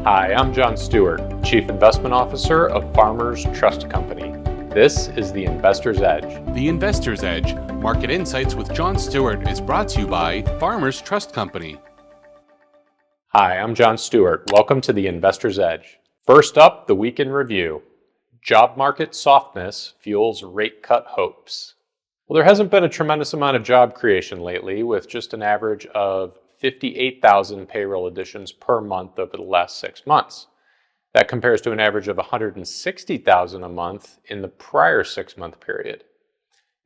Hi, I'm John Stewart, Chief Investment Officer of Farmers Trust Company. This is the Investor's Edge. The Investor's Edge, Market Insights with John Stewart, is brought to you by Farmers Trust Company. Hi, I'm John Stewart. Welcome to the Investor's Edge. First up, the week in review. Job market softness fuels rate cut hopes. Well, there hasn't been a tremendous amount of job creation lately, with just an average of 58,000 payroll additions per month over the last 6 months. That compares to an average of 160,000 a month in the prior 6-month period.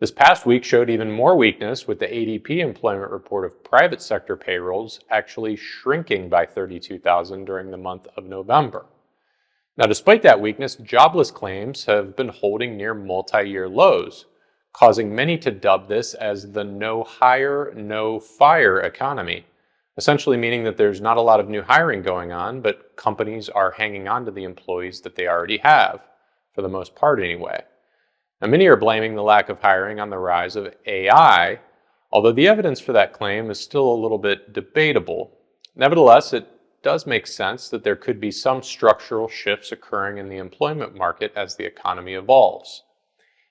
This past week showed even more weakness, with the ADP employment report of private sector payrolls actually shrinking by 32,000 during the month of November. Now, despite that weakness, jobless claims have been holding near multi-year lows, causing many to dub this as the no hire, no fire economy. Essentially meaning that there's not a lot of new hiring going on, but companies are hanging on to the employees that they already have, for the most part anyway. Now, many are blaming the lack of hiring on the rise of AI, although the evidence for that claim is still a little bit debatable. Nevertheless, it does make sense that there could be some structural shifts occurring in the employment market as the economy evolves.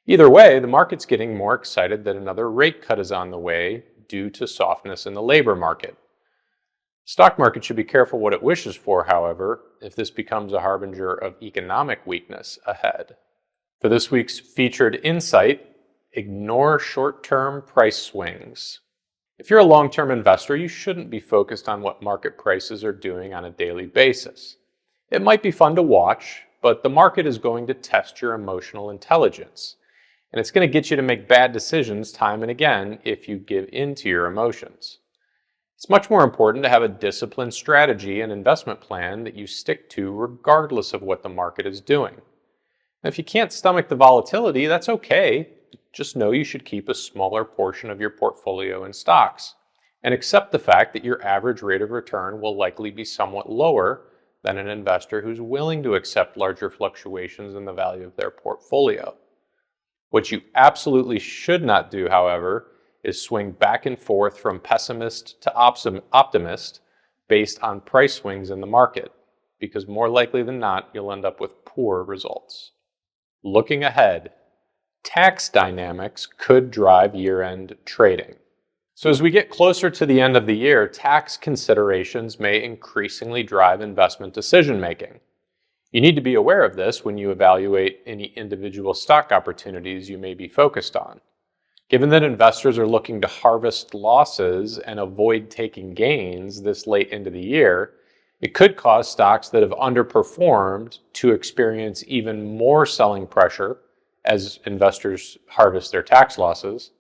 Either way, the market's getting more excited that another rate cut is on the way due to softness in the labor market. Stock market should be careful what it wishes for, however, if this becomes a harbinger of economic weakness ahead. For this week's featured insight, ignore short-term price swings. If you're a long-term investor, you shouldn't be focused on what market prices are doing on a daily basis. It might be fun to watch, but the market is going to test your emotional intelligence, and it's going to get you to make bad decisions time and again if you give in to your emotions. It's much more important to have a disciplined strategy and investment plan that you stick to regardless of what the market is doing. Now, if you can't stomach the volatility, that's okay. Just know you should keep a smaller portion of your portfolio in stocks and accept the fact that your average rate of return will likely be somewhat lower than an investor who's willing to accept larger fluctuations in the value of their portfolio. What you absolutely should not do, however, is swing back and forth from pessimist to optimist based on price swings in the market, because more likely than not, you'll end up with poor results. Looking ahead, tax dynamics could drive year-end trading. So as we get closer to the end of the year, tax considerations may increasingly drive investment decision-making. You need to be aware of this when you evaluate any individual stock opportunities you may be focused on. Given that investors are looking to harvest losses and avoid taking gains this late into the year, it could cause stocks that have underperformed to experience even more selling pressure as investors harvest their tax losses,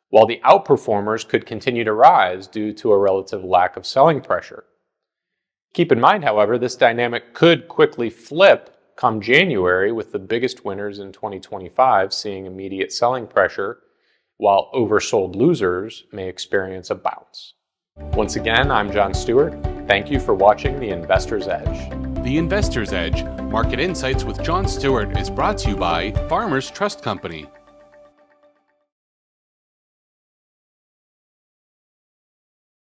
while the outperformers could continue to rise due to a relative lack of selling pressure. Keep in mind, however, this dynamic could quickly flip come January, with the biggest winners in 2025 seeing immediate selling pressure, while oversold losers may experience a bounce. Once again, I'm John Stewart. Thank you for watching The Investor's Edge. The Investor's Edge, Market Insights with John Stewart, is brought to you by Farmers Trust Company.